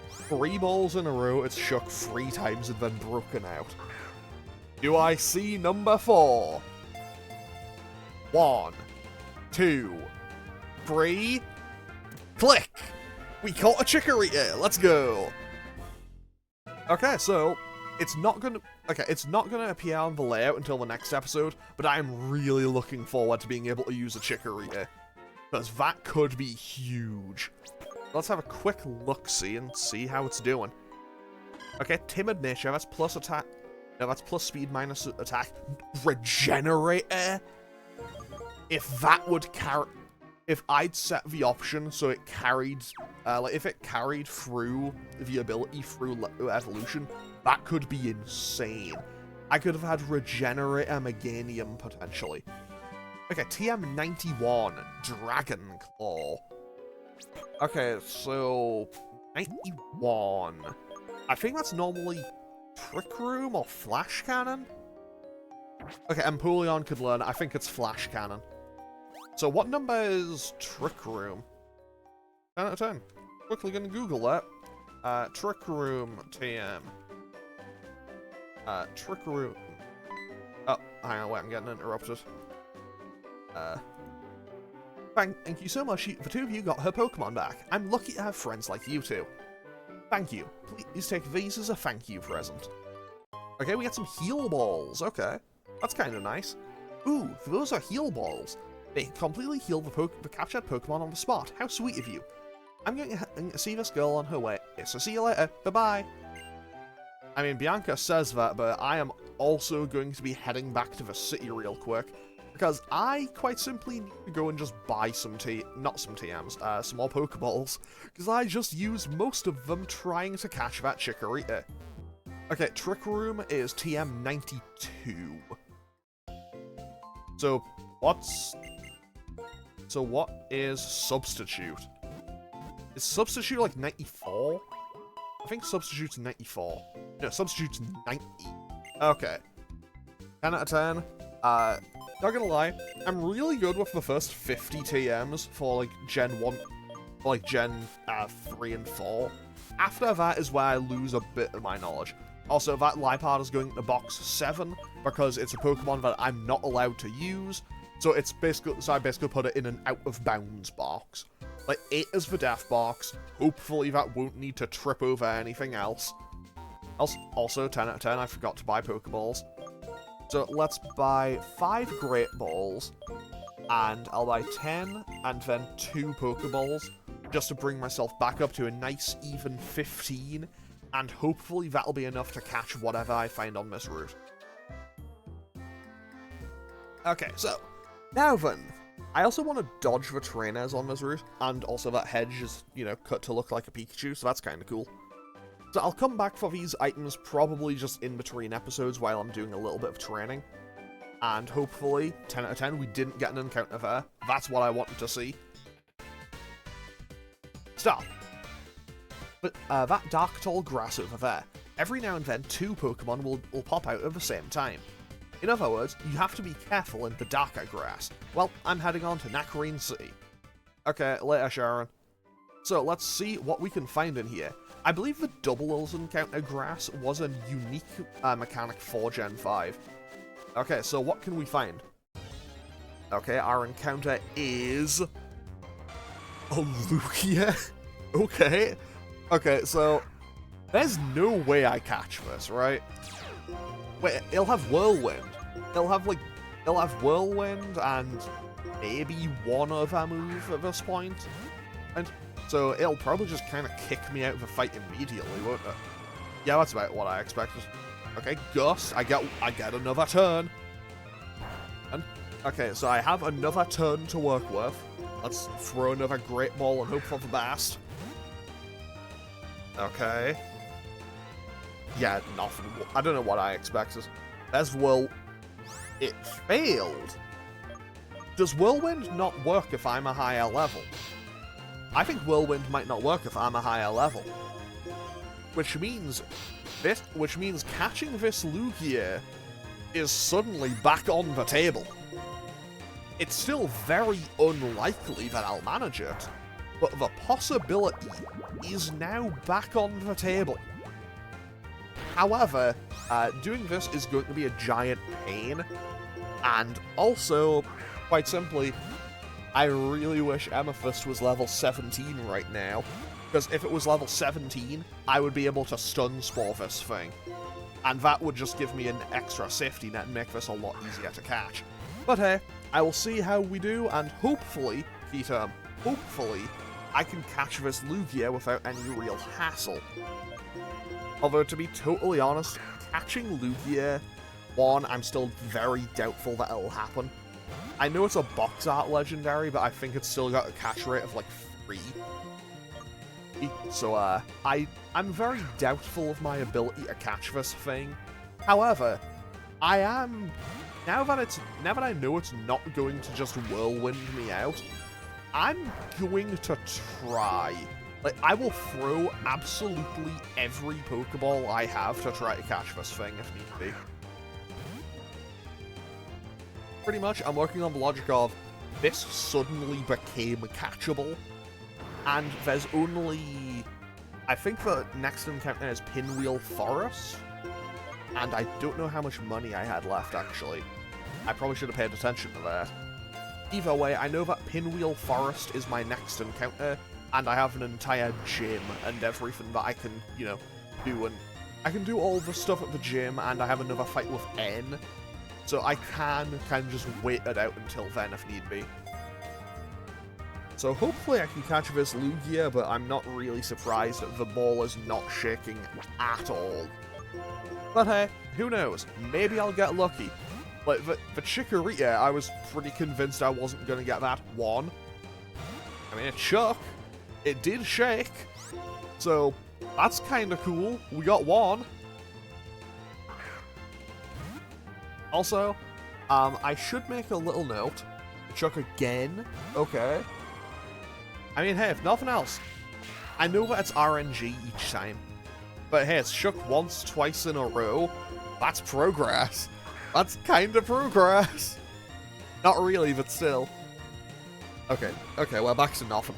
3 balls in a row, it's shook 3 times and then broken out. Do I see number 4? 1, 2, 3. Click! We caught a Chikorita! Let's go! Okay, so it's not gonna appear on the layout until the next episode, but I am really looking forward to being able to use a Chikorita, because that could be huge. Let's have a quick look-see and see how it's doing. Okay, timid nature, that's plus attack. No, that's plus speed minus attack. Regenerator? If I'd set the option so it carried, if it carried through the ability through evolution, that could be insane. I could have had Regenerator Meganium, potentially. Okay, TM91, Dragon Claw. Okay, so 91. I think that's normally Trick Room or Flash Cannon? Okay, Empoleon could learn. I think it's Flash Cannon. So what number is Trick Room? 10 out of 10. Quickly gonna Google that. Trick Room TM. Trick Room. Oh, hang on, wait, I'm getting interrupted. Thank you so much. The 2 of you got her Pokemon back. I'm lucky to have friends like you two. Thank you. Please take these as a thank you present. Okay, we got some heal balls. Okay. That's kind of nice. Ooh, those are heal balls. They completely heal the captured Pokemon on the spot. How sweet of you. I'm going to see this girl on her way. So see you later. Bye-bye. I mean, Bianca says that, but I am also going to be heading back to the city real quick, because I quite simply need to go and just buy some some more Pokeballs, because I just used most of them trying to catch that Chikorita. Okay, Trick Room is TM92. So what is Substitute? Is Substitute like 94? I think Substitute's 94. No, Substitute's 90. Okay. 10 out of 10. Not gonna lie, I'm really good with the first 50 TMs for like Gen 1, for like Gen 3 and 4. After that is where I lose a bit of my knowledge. Also, that Liepard is going to box 7 because it's a Pokemon that I'm not allowed to use. So I basically put it in an out of bounds box. Like 8 is the death box. Hopefully that won't need to trip over anything else. Also, 10 out of 10, I forgot to buy Pokeballs. So let's buy 5 Great Balls, and I'll buy 10 and then 2 Pokeballs, just to bring myself back up to a nice even 15, and hopefully that'll be enough to catch whatever I find on this route. Okay, so, now then, I also want to dodge the trainers on this route, and also that hedge is, you know, cut to look like a Pikachu, so that's kind of cool. So I'll come back for these items probably just in between episodes while I'm doing a little bit of training. And hopefully, 10 out of 10, we didn't get an encounter there. That's what I wanted to see. Stop. But that dark tall grass over there, every now and then 2 Pokemon will pop out at the same time. In other words, you have to be careful in the darker grass. Well, I'm heading on to Nakarine City. Okay, later Sharon. So let's see what we can find in here. I believe the double encounter grass was a unique mechanic for Gen 5. Okay, so what can we find? Okay, our encounter is a Lugia. Okay. Okay, so there's no way I catch this, right? Wait, it'll have Whirlwind. it'll have Whirlwind and maybe one other move at this point. And so it'll probably just kind of kick me out of the fight immediately, won't it? Yeah, that's about what I expected. Okay, Gust, I get another turn. And okay, so I have another turn to work with. Let's throw another Great Ball and hope for the best. Okay. Yeah, nothing. I don't know what I expected. There's It failed. Does Whirlwind not work if I'm a higher level? I think Whirlwind might not work if I'm a higher level. Which means catching this Lugia is suddenly back on the table. It's still very unlikely that I'll manage it, but the possibility is now back on the table. However, doing this is going to be a giant pain, and also, quite simply, I really wish Amethyst was level 17 right now, because if it was level 17, I would be able to stun Spore this thing, and that would just give me an extra safety net and make this a lot easier to catch. But hey, I will see how we do, and hopefully, key term, hopefully, I can catch this Lugia without any real hassle. Although, to be totally honest, catching Lugia, one, I'm still very doubtful that it'll happen. I know it's a box art legendary, but I think it's still got a catch rate of like 3. So, I'm very doubtful of my ability to catch this thing. However, I am... Now that I know it's not going to just whirlwind me out, I'm going to try. Like, I will throw absolutely every Pokeball I have to try to catch this thing if need be. Pretty much, I'm working on the logic of this suddenly became catchable, and there's only... I think the next encounter is Pinwheel Forest, and I don't know how much money I had left, actually. I probably should have paid attention to that. Either way, I know that Pinwheel Forest is my next encounter, and I have an entire gym and everything that I can, you know, do. And I can do all the stuff at the gym, and I have another fight with N, so I can kind of just wait it out until then if need be. So hopefully I can catch this Lugia, but I'm not really surprised that the ball is not shaking at all. But hey, who knows? Maybe I'll get lucky. Like, the Chikorita, I was pretty convinced I wasn't going to get that. One. I mean, it shook. It did shake. So, that's kind of cool. We got one. Also, I should make a little note. It shook again. Okay. I mean, hey, if nothing else, I know that it's RNG each time. But hey, it's shook once, twice in a row. That's progress. That's kind of progress. Not really, but still. Okay, well, back to nothing.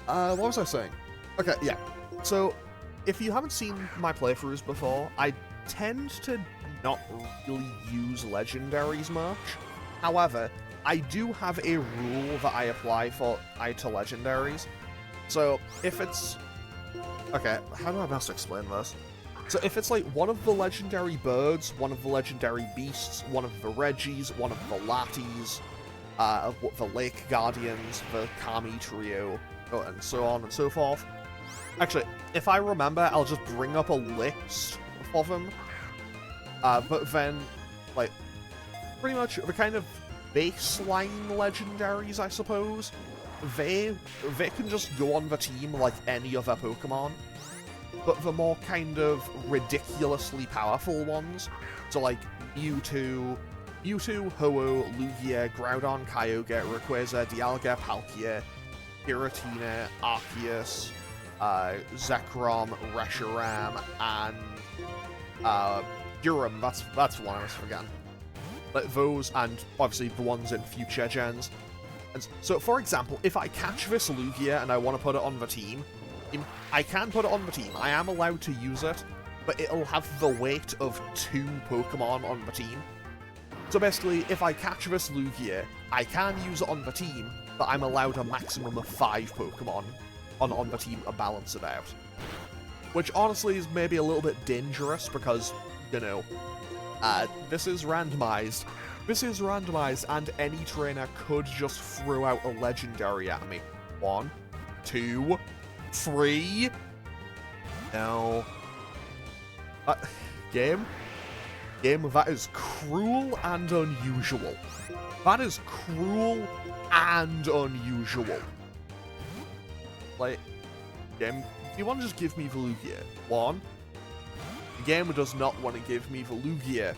What was I saying? Okay, yeah. So, if you haven't seen my playthroughs before, I tend to not really use legendaries much. However, I do have a rule that I apply to legendaries. So, if it's... Okay, how do I best explain this? So if it's like one of the legendary birds, one of the legendary beasts, one of the Reggies, one of the Latis, the Lake Guardians, the Kami Trio, and so on and so forth. Actually, if I remember, I'll just bring up a list of them. But then, like, pretty much the kind of baseline legendaries, I suppose, they can just go on the team like any other Pokemon. But the more kind of ridiculously powerful ones, so like Mewtwo, Ho-Oh, Lugia, Groudon, Kyogre, Rayquaza, Dialga, Palkia, Giratina, Areceus, Zekrom, Reshiram, and Kyurem. That's one I was forgetting. Like those, and obviously the ones in future gens. And so, for example, if I catch this Lugia and I want to put it on the team, I can put it on the team. I am allowed to use it, but it'll have the weight of 2 Pokemon on the team. So basically, if I catch this Lugia, I can use it on the team, but I'm allowed a maximum of 5 Pokemon on the team to balance it out. Which honestly is maybe a little bit dangerous because, you know, This is randomized. This is randomized, and any trainer could just throw out a legendary at me. 1, 2, 3. No. Game, that is cruel and unusual. That is cruel and unusual. Like, game, do you want to just give me the Lugia? 1. The game does not want to give me the Lugia.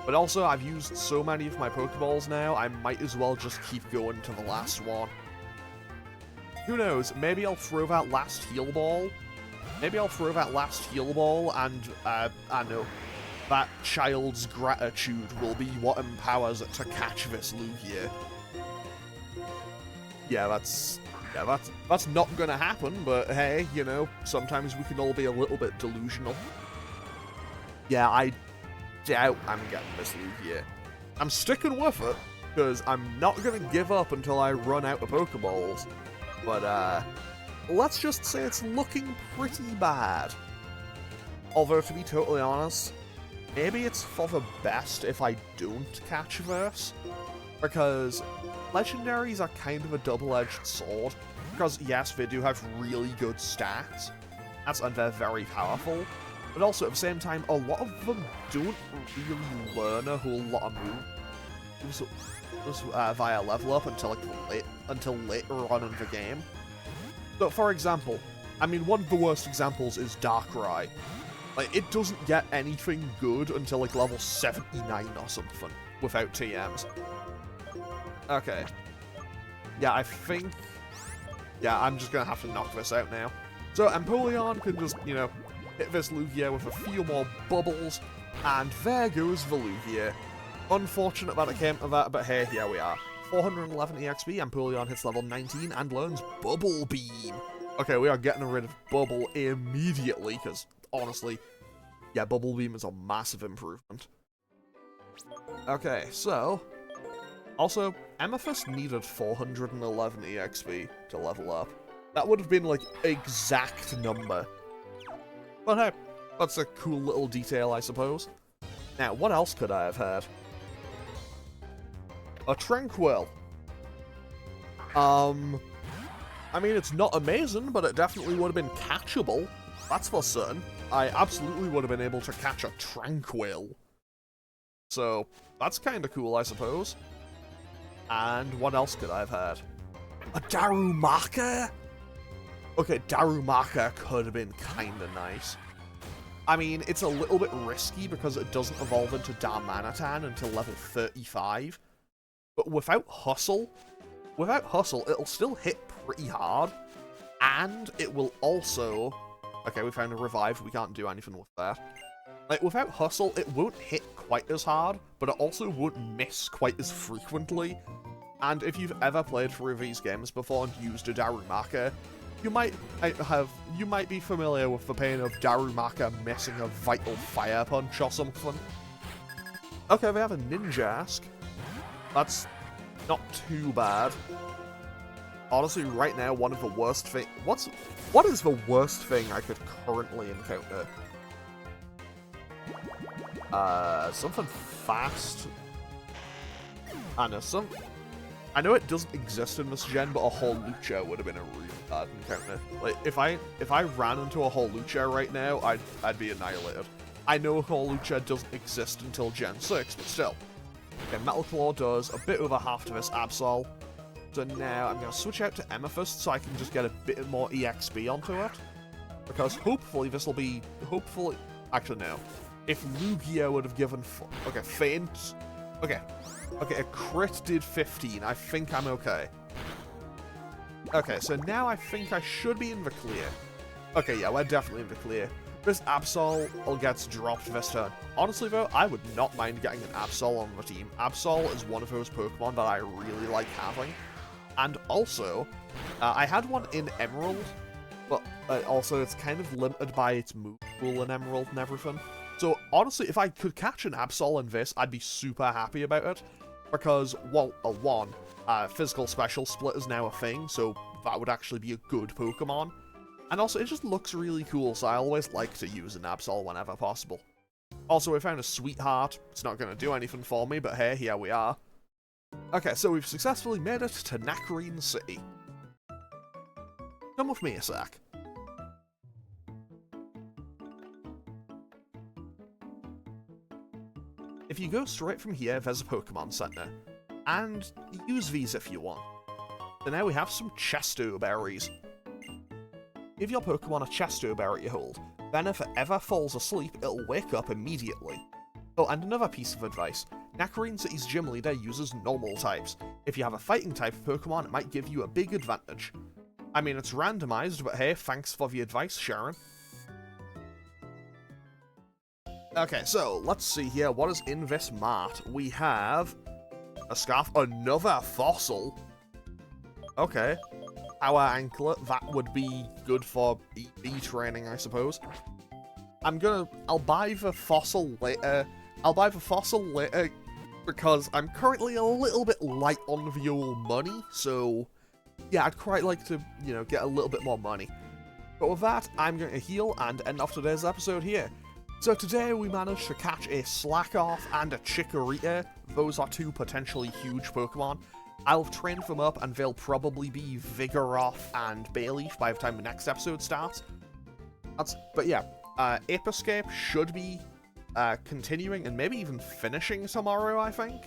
But also, I've used so many of my Pokeballs now, I might as well just keep going to the last one. Who knows, maybe I'll throw that last heal ball. Maybe I'll throw that last heal ball and, I know, that child's gratitude will be what empowers it to catch this Lugia. Yeah, that's not gonna happen, but hey, you know, sometimes we can all be a little bit delusional. Yeah, I doubt I'm getting this Lugia. I'm sticking with it, because I'm not gonna give up until I run out of Pokeballs. But, let's just say it's looking pretty bad. Although, to be totally honest, maybe it's for the best if I don't catch this, because legendaries are kind of a double-edged sword, because yes, they do have really good stats, and they're very powerful, but also at the same time, a lot of them don't really learn a whole lot of moves via level up until later on in the game. So, for example, I mean, one of the worst examples is Darkrai. Like, it doesn't get anything good until, like, level 79 or something, without TMs. Okay. Yeah, I think... Yeah, I'm just gonna have to knock this out now. So, Empoleon can just, you know, hit this Lugia with a few more bubbles, and there goes the Lugia. Unfortunate that it came to that, but hey, here we are. 411 EXP, Empoleon hits level 19 and learns Bubble Beam. Okay, we are getting rid of Bubble immediately, because, honestly, yeah, Bubble Beam is a massive improvement. Okay, so... Also, Amethyst needed 411 EXP to level up. That would have been, like, exact number. But hey, that's a cool little detail, I suppose. Now, what else could I have had? A Tranquil. I mean, it's not amazing, but it definitely would have been catchable. That's for certain. I absolutely would have been able to catch a Tranquil. So, that's kind of cool, I suppose. And what else could I have had? A Darumaka? Okay, Darumaka could have been kind of nice. I mean, it's a little bit risky because it doesn't evolve into Darmanitan until level 35. But without Hustle, it'll still hit pretty hard. And it will also... Okay, we found a revive, we can't do anything with that. Like, without Hustle, it won't hit quite as hard, but it also won't miss quite as frequently. And if you've ever played through these games before and used a Darumaka, you might be familiar with the pain of Darumaka missing a Vital Fire Punch or something. Okay, they have a Ninjask. That's not too bad. Honestly, right now, one of the worst things... What is the worst thing I could currently encounter? Something fast. I know it doesn't exist in this gen, but a Hawlucha would have been a really bad encounter. Like, if I ran into a Hawlucha right now, I'd be annihilated. I know Hawlucha doesn't exist until Gen 6, but still. Okay, Metal Claw does a bit over half to this Absol. So now I'm going to switch out to Amethyst so I can just get a bit more EXP onto it. Because hopefully this will be... Actually, no. If Lugia would have given... Okay, Faint... Okay, a crit did 15. I think I'm okay. Okay, so now I think I should be in the clear. Okay, yeah, we're definitely in the clear. This Absol gets dropped this turn. Honestly, though, I would not mind getting an Absol on the team. Absol is one of those Pokemon that I really like having. And also, I had one in Emerald, but also it's kind of limited by its move pool in Emerald and everything. So, honestly, if I could catch an Absol in this, I'd be super happy about it. Because, well, Physical Special Split is now a thing, so that would actually be a good Pokemon. And also, it just looks really cool, so I always like to use an Absol whenever possible. Also, we found a sweetheart. It's not going to do anything for me, but hey, here we are. Okay, so we've successfully made it to Nacrene City. Come with me a sec. If you go straight from here, there's a Pokemon Center. And use these if you want. So now we have some Chesto Berries. Give your Pokemon a Chesto Berry to hold. Then if it ever falls asleep, it'll wake up immediately. Oh, and another piece of advice. Nacrene City's gym leader uses normal types. If you have a fighting type Pokemon, it might give you a big advantage. I mean, it's randomized, but hey, thanks for the advice, Sharon. Okay, so, let's see here. What is in this mart? We have a scarf, another fossil. Okay. Our anklet, that would be good for EV training, I suppose. I'll buy the fossil later. Because I'm currently a little bit light on the old money, so yeah, I'd quite like to, you know, get a little bit more money. But with that, I'm going to heal and end off today's episode here. So today we managed to catch a Slackoth and a Chikorita. Those are two potentially huge Pokemon. I'll have trained them up and they'll probably be Vigoroth and Bayleaf by the time the next episode starts. But yeah, Ape Escape should be continuing and maybe even finishing tomorrow, I think.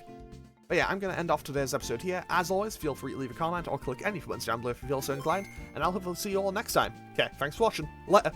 But yeah, I'm going to end off today's episode here. As always, feel free to leave a comment or click any buttons down below if you feel so inclined, and I'll hopefully see you all next time. Okay, thanks for watching. Later.